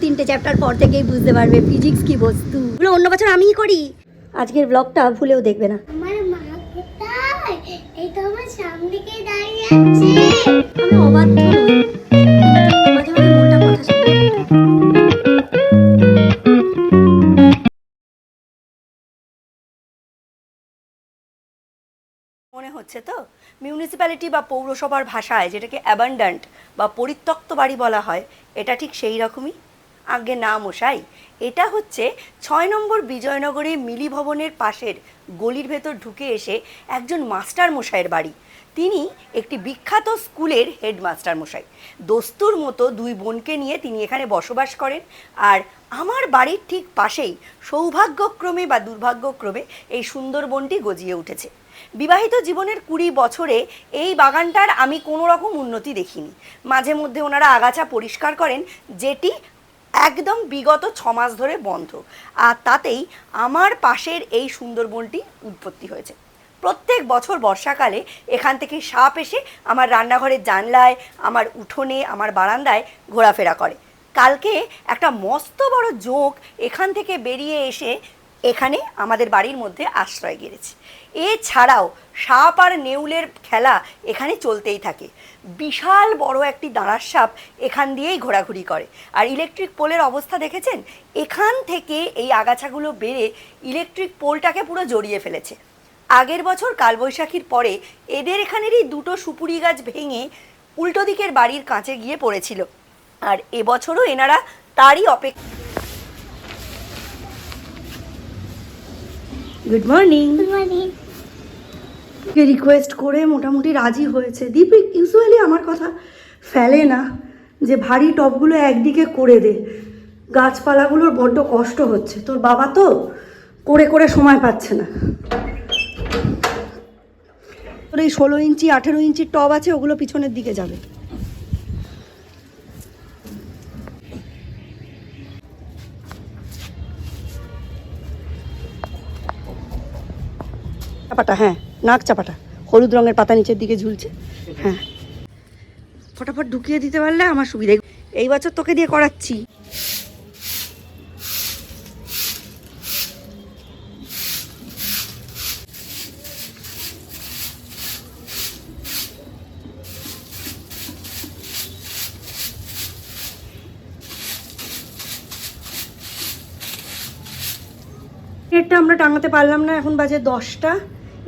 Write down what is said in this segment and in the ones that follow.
3টে চ্যাপ্টার পর থেকেই বুঝতে পারবে ফিজিক্স কি বস্তু। এগুলো অন্য বছর আমিই করি। আজকের ব্লগটা ভুলেও দেখবে না। আমার মা কোথায়? এই তো আমার সামনে কে দাঁড়িয়ে আছে। আমি অবাধ্য নই, মাঝে মাঝে মনটা কথা শোনে। মনে হচ্ছে তো মিউনিসিপ্যালিটি বা পৌরসভার ভাষায় যেটাকে অ্যাবান্ডান্ট বা পরিত্যক্ত বাড়ি বলা হয়, এটা ঠিক সেই রকমই? আগে না মশাই, এটা হচ্ছে 6 নম্বর বিজয়নগরে মিলি ভবনের পাশের গলির ভেতর ঢুকে এসে একজন মাস্টার মশাইয়ের বাড়ি। তিনি একটি বিখ্যাত স্কুলের হেডমাস্টার মশাই। দস্তুর মতো 2 বোনকে নিয়ে তিনি এখানে বসবাস করেন। আর আমার বাড়ির ঠিক পাশেই সৌভাগ্যক্রমে বা দুর্ভাগ্যক্রমে এই সুন্দর বনটি গজিয়ে উঠেছে। বিবাহিত জীবনের 20 বছরে এই বাগানটার আমি কোনো রকম উন্নতি দেখিনি। মাঝে মধ্যে ওনারা আগাছা পরিষ্কার করেন, যেটি একদম বিগত 6 মাস ধরে বন্ধ। আর তাতেই আমার পাশের এই সুন্দরবনটি উৎপত্তি হয়েছে। প্রত্যেক বছর বর্ষাকালে এখান থেকে সাপ এসে আমার রান্নাঘরের জানলায়, আমার উঠোনে, আমার বারান্দায় ঘোরাফেরা করে। কালকে একটা মস্ত বড় জোঁক এখান থেকে বেরিয়ে এসে এখানে আমাদের বাড়ির মধ্যে আশ্রয় গেড়েছে। এছাড়াও সাপ আর নেউলের খেলা এখানে চলতেই থাকে। বিশাল বড় একটি দাঁড়ার সাপ এখান দিয়েই ঘোরাঘুরি করে। আর ইলেকট্রিক পোলের অবস্থা দেখেছেন? এখান থেকে এই আগাছাগুলো বেড়ে ইলেকট্রিক পোলটাকে পুরো জড়িয়ে ফেলেছে। আগের বছর কালবৈশাখীর পরে এদের এখানেরই 2টো সুপুরি গাছ ভেঙে উল্টো দিকের বাড়ির কাঁচে গিয়ে পড়েছিল। আর এবছরও এনারা তারই অপেক্ষা। Good morning. Good morning. Request করে মোটামুটি রাজি হয়েছে। দীপ ইউজুয়ালি আমার কথা ফেলে না যে ভারী টবগুলো একদিকে করে দে, গাছপালাগুলোর বড্ড কষ্ট হচ্ছে। তোর বাবা তো করে করে সময় পাচ্ছে না। তোর এই 16 ইঞ্চি 18 ইঞ্চির টব আছে, ওগুলো পিছনের দিকে যাবে। চাপাটা, হ্যাঁ নাক চাপাটা হলুদ রঙের পাতা নিচের দিকে ঝুলছে। হ্যাঁ, ফটাফট ঢুকিয়ে দিতে পারলে আমার সুবিধা। এই বছর তোকে দিয়ে করাচ্ছি। নেটটা আমরা টাঙাতে পারলাম না, এখন বাজে 10টা।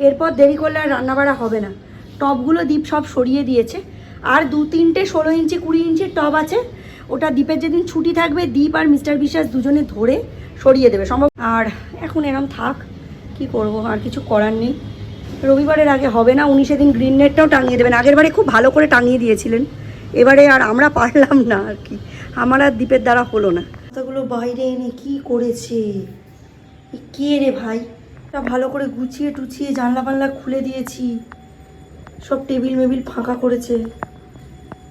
এরপর দেরি করলে আর রান্নাবাড়া হবে না। টবগুলো দীপ সব সরিয়ে দিয়েছে। আর 2-3টে 16 ইঞ্চি 20 ইঞ্চির টব আছে, ওটা দীপের যেদিন ছুটি থাকবে দীপ আর মিস্টার বিশ্বাস দুজনে ধরে সরিয়ে দেবে সম্ভব। আর এখন এরম থাক, কি করব, আর কিছু করার নেই। রবিবারের আগে হবে না। উনি সেদিন গ্রিন নেটটাও টাঙিয়ে দেবেন। আগের বারে খুব ভালো করে টাঙিয়ে দিয়েছিলেন, এবারে আর আমরা পারলাম না আর কি, আমার আর দীপের দ্বারা হলো না। কথাগুলো বাইরে এনে কি করেছে কে রে ভাই? তা ভালো করে গুছিয়ে টুছিয়ে জানলা পাল্লা খুলে দিয়েছি, সব টেবিল মেবিল ফাঁকা করেছে,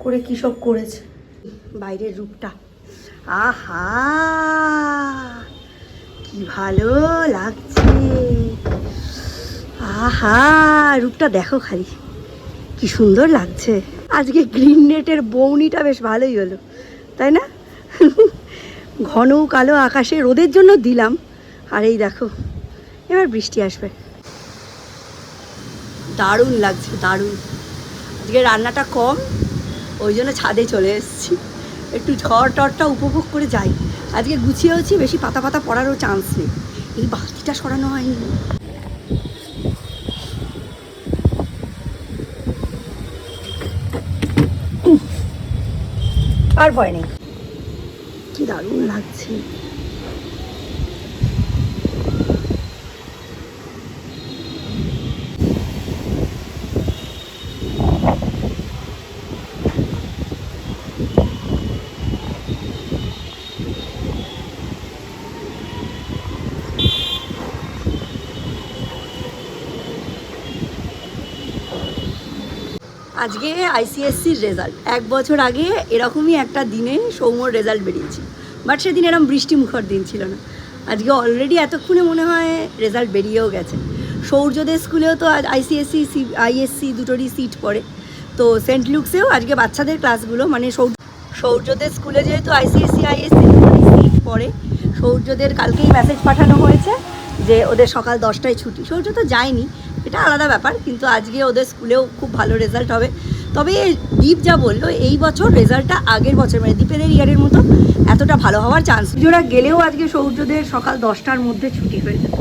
করে কি সব করেছে। বাইরের রূপটা আহা কি ভালো লাগছে, আহা রূপটা দেখো খালি, কি সুন্দর লাগছে। আজকে গ্রিন নেটের বৌনিটা বেশ ভালোই হলো, তাই না? ঘন কালো আকাশে রোদের জন্য দিলাম, আর এই দেখো এবার বৃষ্টি আসবে। দারুণ লাগছে, দারুণ। আজকে রান্নাটা কম, ওই জন্য ছাদে চলে এসেছি, একটু ঝড় টরটা উপভোগ করে যাই। আজকে গুছিয়েওছি, বেশি পাতা পাতা পড়ারও চান্স নেই। এই বালতিটা সরানো হয়নি। আর ভয় নেই, কি দারুণ লাগছে। আজকে আইসিএসসির রেজাল্ট। 1 বছর আগে এরকমই একটা দিনে সৌম্যর রেজাল্ট বেরিয়েছিল, বাট সেদিন এরকম বৃষ্টি মুখর দিন ছিল না। আজকে অলরেডি এতক্ষণে মনে হয় রেজাল্ট বেরিয়েও গেছে। সৌর্যদের স্কুলেও তো আজ আইসিএসসি আইএসসি দুটোরই সিট পড়ে, তো সেন্ট লুকসেও আজকে বাচ্চাদের ক্লাসগুলো, মানে সৌর্যদের স্কুলে যেহেতু আইসিএসসি আইএসসি সৌর্যদের কালকেই মেসেজ পাঠানো হয়েছে যে ওদের সকাল 10টায় ছুটি। সৌর্য তো যায়নি, এটা আলাদা ব্যাপার, কিন্তু আজকে ওদের স্কুলেও খুব ভালো রেজাল্ট হবে। তবে দীপ যা বললো এই বছর রেজাল্টটা আগের বছর মানে দীপেদের ইয়ারের মতো এতটা ভালো হওয়ার চান্স, যারা গেলেও আজকে সৌর্যদের সকাল 10টার মধ্যে ছুটি হয়ে যেত।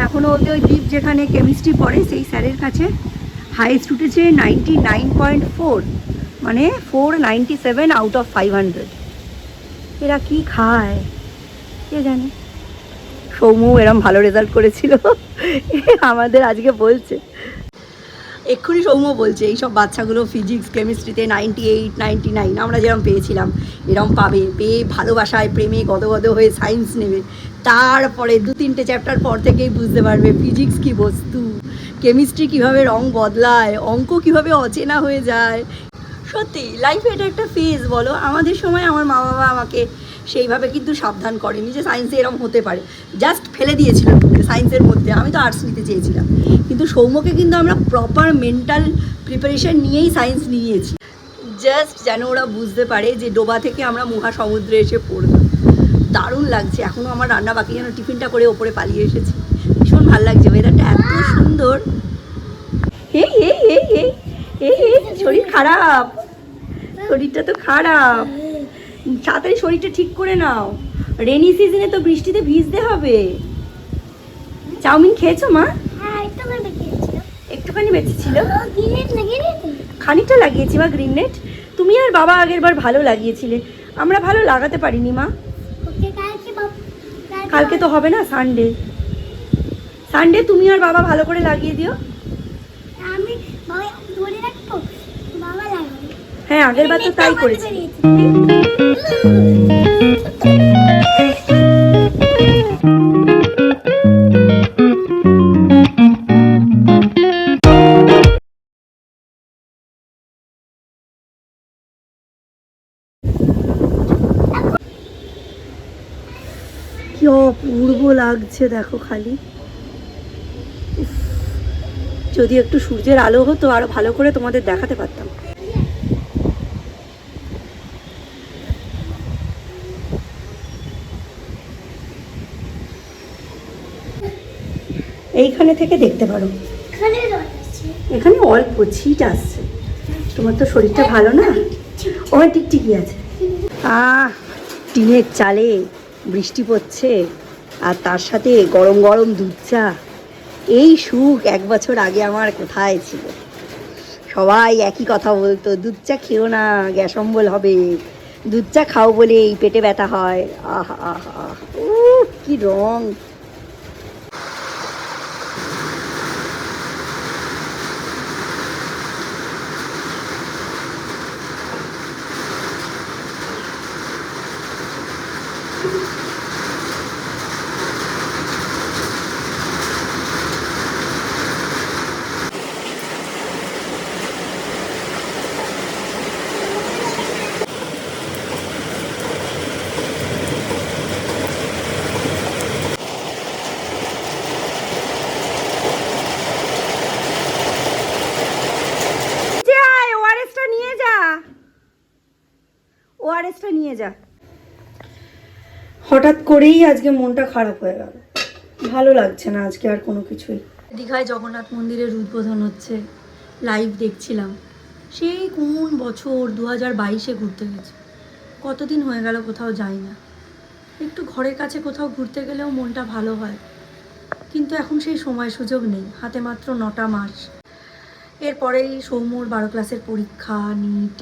এখনও অবধি ওই দীপ যেখানে কেমিস্ট্রি পড়ে সেই স্যারের কাছে হাইস্ট উঠেছে 99.4, মানে 497 আউট অফ 500। এরা কি খায় কে জানে। সৌম্য এরম ভালো রেজাল্ট করেছিল আমাদের আজকে বলছে, এক্ষুনি সৌম্য বলছে এইসব বাচ্চাগুলো ফিজিক্স কেমিস্ট্রিতে 98 99 আমরা যেরকম পেয়েছিলাম এরম পাবে, পেয়ে ভালোবাসায় প্রেমে গদগদ হয়ে সায়েন্স নেবে, তারপরে 2-3টে চ্যাপ্টার পর থেকেই বুঝতে পারবে ফিজিক্স কী বস্তু, কেমিস্ট্রি কীভাবে রং বদলায়, অঙ্ক কীভাবে অচেনা হয়ে যায়। সত্যি লাইফে এটা একটা ফেজ বলো। আমাদের সময় আমার মা বাবা আমাকে সেইভাবে কিন্তু সাবধান করেনি যে সায়েন্সে এরম হতে পারে, জাস্ট ফেলে দিয়েছিল সায়েন্সের মধ্যে। আমি তো আর্টস নিতে চেয়েছিলাম, কিন্তু সৌম্যকে কিন্তু আমরা প্রপার মেন্টাল প্রিপারেশন নিয়েই সায়েন্স নিয়েছি, জাস্ট যেন ওরা বুঝতে পারে যে ডোবা থেকে আমরা মহাসমুদ্রে এসে পড়লাম। দারুণ লাগছে, এখনও আমার রান্না বাকি, যেন টিফিনটা করে ওপরে পালিয়ে এসেছি। ভীষণ ভালো লাগছে, ওয়েদারটা এত সুন্দর। এই এই এই এই এই শরীর খারাপ, শরীরটা তো খারাপ, তাড়াতাড়ি শরীরটা ঠিক করে নাও, রেনি সিজনে তো বৃষ্টিতে ভিজতে হবে। চাউমিন খেয়েছো মা? হ্যাঁ একটুখানি খেয়েছিলাম। একটুখানি বেঁচে ছিল, গ্রিনেট লাগিয়ে দিয়েছি, খানিকটা লাগিয়েছি মা গ্রিন নেট। তুমি আর বাবা আগের বার ভালো লাগিয়েছিলে, আমরা ভালো লাগাতে পারিনি মা। ওকে কালকে কালকে তো হবে না, সানডে, সানডে তুমি আর বাবা ভালো করে লাগিয়ে দিও। আমি বাবা ধরে রাখবো, বাবা লাগাবে। হ্যাঁ আগের বার তো তাই করেছি। কি অপূর্ব লাগছে দেখো খালি। উফ, যদি একটু সূর্যের আলো হতো আরো ভালো করে তোমাদের দেখাতে পারতাম। এইখানে থেকে দেখতে পারো, এখানে রয়েছে, এখানে অল্প ছিট আসছে, তোমার তো শরীরটা ভালো না। ওখানে টিকটিকি আছে। টিনের চালে বৃষ্টি পড়ছে আর তার সাথে গরম গরম দুধ চা, এই সুখ 1 বছর আগে আমার কোথায় ছিল। সবাই একই কথা বলতো, দুধ চা খেও না গ্যাস অম্বল হবে, দুধ চা খাও বলে এই পেটে ব্যথা হয়। আহ আহ আহ কি রং। ওআরএসটা নিয়ে যা। হঠাৎ করেই আজকে মনটা খারাপ হয়ে গেল, ভালো লাগছে না আজকে আর কোনো কিছুই। দীঘায় জগন্নাথ মন্দিরের উদ্বোধন হচ্ছে, লাইভ দেখছিলাম। সেই কোন বছর 2022-এ ঘুরতে গেছি, কতদিন হয়ে গেল কোথাও যাই না। একটু ঘরের কাছে কোথাও ঘুরতে গেলেও মনটা ভালো হয়, কিন্তু এখন সেই সময় সুযোগ নেই, হাতে মাত্র 9টা মাস। এরপরেই সৌম্যর 12 ক্লাসের পরীক্ষা, নিট,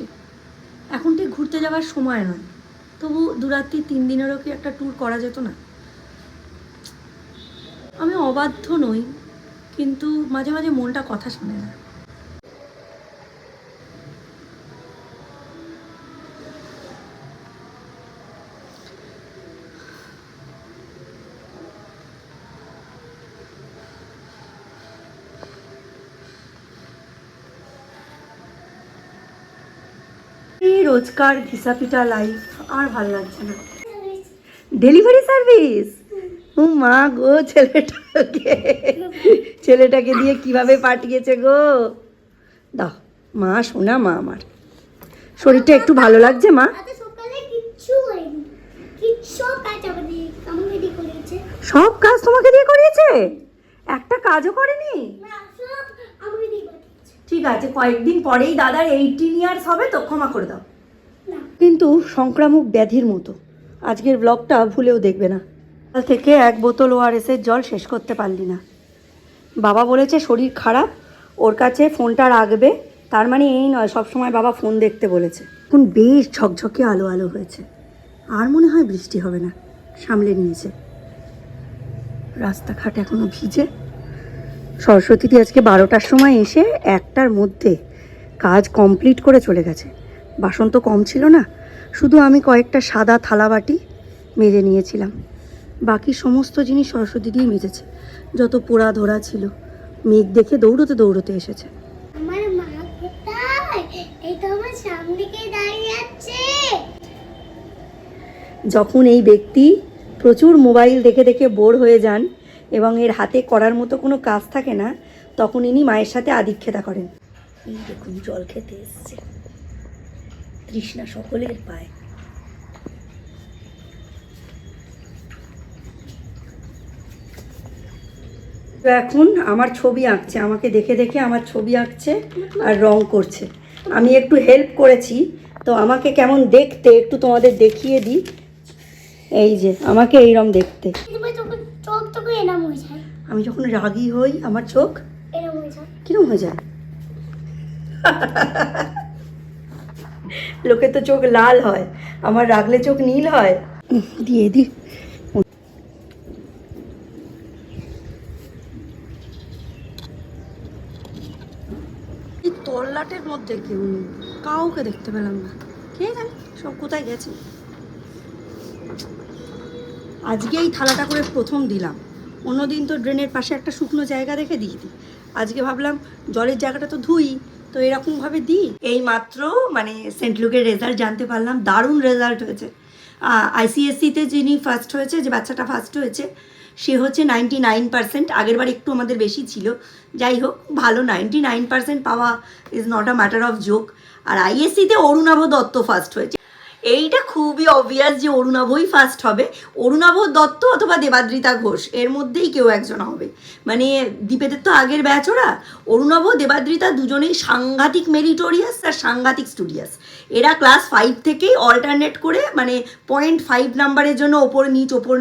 এখন ঠিক ঘুরতে যাওয়ার সময় নয়। তবু 2 রাত্রি 3 দিনেরও কি একটা ট্যুর করা যেত না? আমি অবাধ্য নই, কিন্তু মাঝে মাঝে মনটা কথা শোনে না। এই রোজকার ঘিসাপিটা লাইফ আর ভাল লাগছে না। ডেলিভারি সার্ভিস, ও মা গো, ছেলেটাকে দিয়ে কিভাবে পাঠিয়েছে গো। দাও মা, শোনা মা, আমার শরীরটা একটু ভালো লাগছে মা। আজ সকালে কিচ্ছু হয়নি, কিচ্ছু কাজ হবে না। সব কাজ তোমাকে দিয়ে করিয়েছে, একটা কাজও করেনি? না সব আমি দিয়ে পাঠিয়েছি। ঠিক আছে, কয়েকদিন পরেই দাদার 18 ইয়ার্স হবে তো, ক্ষমা করে দাও। না কিন্তু সংক্রামক ব্যাধির মতো আজকের ব্লগটা ভুলেও দেখবে না। কাল থেকে 1 বোতল ওআরএসের জল শেষ করতে পারলি না। বাবা বলেছে শরীর খারাপ, ওর কাছে ফোনটা রাখবে, তার মানে এই নয় সবসময় বাবা ফোন দেখতে বলেছে। এখন বেশ ঝকঝকে আলো আলো হয়েছে, আর মনে হয় বৃষ্টি হবে না, সামলে নিয়েছে। রাস্তাঘাট এখনো ভিজে। সরস্বতীদি আজকে 12টার সময় এসে 1টার মধ্যে কাজ কমপ্লিট করে চলে গেছে। বাসন তো কম ছিল না, শুধু আমি কয়েকটা সাদা থালা বাটি মেজে নিয়েছিলাম, বাকি সমস্ত জিনিস সরস্বতী দিয়ে মেজেছে। যত পোড়া ধরা ছিল, মেঘ দেখে দৌড়তে দৌড়তে এসেছে। আমার মা কোথায়? এই তো আমার সামনে থেকে দাঁড়িয়ে আছে। যখন এই ব্যক্তি প্রচুর মোবাইল দেখে দেখে বোর হয়ে যান এবং এর হাতে করার মতো কোনো কাজ থাকে না, তখন ইনি মায়ের সাথে আদিক্ষেতা করেন। এই দেখুন জল খেতে এসছে, তৃষ্ণা সকলের পায়। তো এখন আমার ছবি আঁকছে, আমাকে দেখে দেখে আমার ছবি আঁকছে আর রং করছে। আমি একটু হেল্প করেছি, তো আমাকে কেমন দেখতে একটু তোমাদের দেখিয়ে দিই। এই যে আমাকে এইরকম দেখতে। তুমি যখন চোখ তখন এরম হয়ে যায়, আমি যখন রাগী হই আমার চোখ এরম হয়ে যায়। কিরম হয়ে যায়? লোকে তো চোখ লাল হয়, আমার রাগলে চোখ নীল হয়। দিয়ে দি। এই তল্লাটের মধ্যে কেউ নেই, কাউকে দেখতে পেলাম না, কে জানে সব কোথায় গেছে। আজকে এই থালাটা করে প্রথম দিলাম, অন্যদিন তো ড্রেনের পাশে একটা শুকনো জায়গা দেখে দিয়ে দিই। আজকে ভাবলাম জলের জায়গাটা তো ধুই, তো এরকমভাবে দিই। এই মাত্র মানে সেন্ট লুকের রেজাল্ট জানতে পারলাম, দারুণ রেজাল্ট হয়েছে। আইসিএসসিতে যিনি ফার্স্ট হয়েছে, যে বাচ্চাটা ফার্স্ট হয়েছে, সে হচ্ছে 99%। আগেরবার একটু আমাদের বেশি ছিল, যাই হোক ভালো। 99% পাওয়া is not a matter of joke. আর আইএসসিতে অরুণাভ দত্ত ফার্স্ট হয়েছে। এইটা খুবই অবভিয়াস যে অরুণাভই ফার্স্ট হবে। অরুণাভ দত্ত অথবা দেবাদ্রিতা ঘোষ, এর মধ্যেই কেউ একজন হবে। মানে দীপেদের তো আগের ব্যাচ ওরা। অরুণাভ দেবাদ্রিতা দুজনেই সাংঘাতিক মেরিটোরিয়াস আর সাংঘাতিক স্টুডিয়াস। এরা ক্লাস 5 থেকেই অল্টারনেট করে মানে 0.5 নাম্বারের জন্য ওপর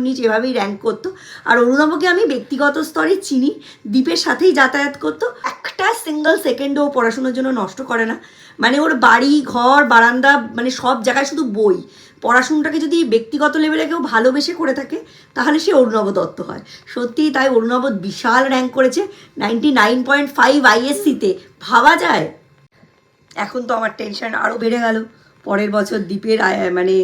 নিচ এভাবেই র্যাঙ্ক করতো। আর অরুণাভকে আমি ব্যক্তিগত স্তরে চিনি, দীপের সাথেই যাতায়াত করতো। একটা সিঙ্গল সেকেন্ডও পড়াশোনার জন্য নষ্ট করে না। মানে ওর বাড়ি ঘর বারান্দা মানে সব জায়গায় শুধু বই। পড়াশোনাটাকে যদি ব্যক্তিগত লেভেলে কেউ ভালোবেসে করে থাকে তাহলে সে অরুণাভ দত্ত হয়। সত্যিই তাই, অরুণাভ বিশাল র্যাঙ্ক করেছে 99.5 আইএসসিতে, ভাবা যায়। এখন তো আমার টেনশন আরও বেড়ে গেল। পরের বছর দ্বীপের মানে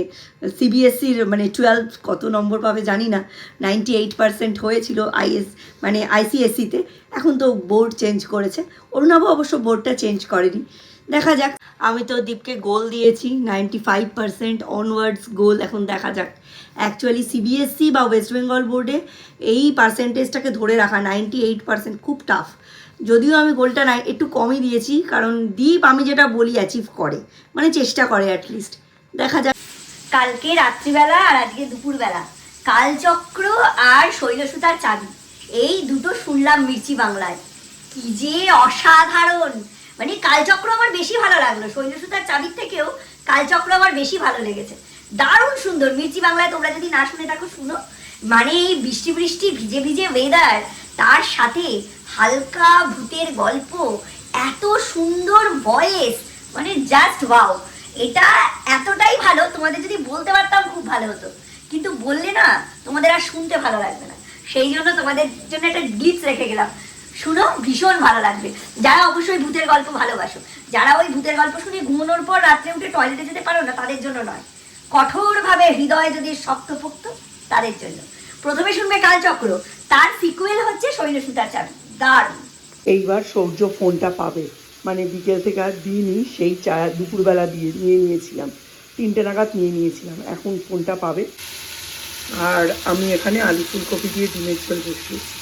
সিবিএসসির মানে 12 কত নম্বর পাবে জানি না। 98% হয়েছিল মানে আইসিএসসিতে, এখন তো বোর্ড চেঞ্জ করেছে। অরুণাভ অবশ্য বোর্ডটা চেঞ্জ করেনি, দেখা যাক। আমি তো দীপকে গোল দিয়েছি 95% অনওয়ার্ডস গোল, এখন দেখা যাক। অ্যাকচুয়ালি সিবিএসসি বা ওয়েস্ট বেঙ্গল বোর্ডে এই পার্সেন্টেজটাকে ধরে রাখা 98% খুব টাফ। যদিও আমি গোলটা একটু কমই দিয়েছি, কারণ দীপ আমি যেটা বলি অ্যাচিভ করে, মানে চেষ্টা করে অ্যাটলিস্ট। দেখা যাক। কালকে রাত্রিবেলা আর আজকে দুপুরবেলা কালচক্র আর শৈলসুতার চাবি, এই দুটো শুনলাম মির্চি বাংলায়, কি যে অসাধারণ। মানে কালচক্র আমার বেশি ভালো লাগলো, শৈলসুতার চাবির থেকেও কালচক্র আমার বেশি ভালো লেগেছে। দারুণ সুন্দর। মির্চি বাংলায় তোমরা যদি না শুনে থাকো শুনো। মানে এই বৃষ্টি ভিজে ভিজে ওয়েদার, তার সাথে হালকা ভূতের গল্প, এত সুন্দর ভয়েস, মানে জাস্ট ওয়াও। এটা এতটাই ভালো, তোমাদের যদি বলতে পারতাম খুব ভালো হতো, কিন্তু বললে না তোমাদের আর শুনতে ভালো লাগবে না। সেই জন্য তোমাদের জন্য একটা গ্লিপস রেখে গেলাম, শুনো, ভীষণ ভালো লাগবে। যারা অবশ্যই ভূতের গল্প ভালোবাসো, যারা ওই ভূতের গল্প শুনে ঘুমানোর পর রাত্রে উঠে টয়লেটে যেতে পারো না, তাদের জন্য নয়, কঠোরভাবে হৃদয় যদি শক্তপোক্ত তাদের জন্য। প্রথমে শুনবে কালচক্র, তার সিকুয়েল হচ্ছে শৈলসুতার চাবি। দারুণ। এইবার সৌর্য ফোনটা পাবে, মানে বিকেল থেকে আর দিইনি, সেই দুপুরবেলা নিয়ে নিয়েছিলাম, 3টে নাগাদ নিয়ে নিয়েছিলাম, এখন ফোনটা পাবে। আর আমি এখানে আলু ফুলকপি দিয়ে ডিমের ঝোল বসিয়েছি।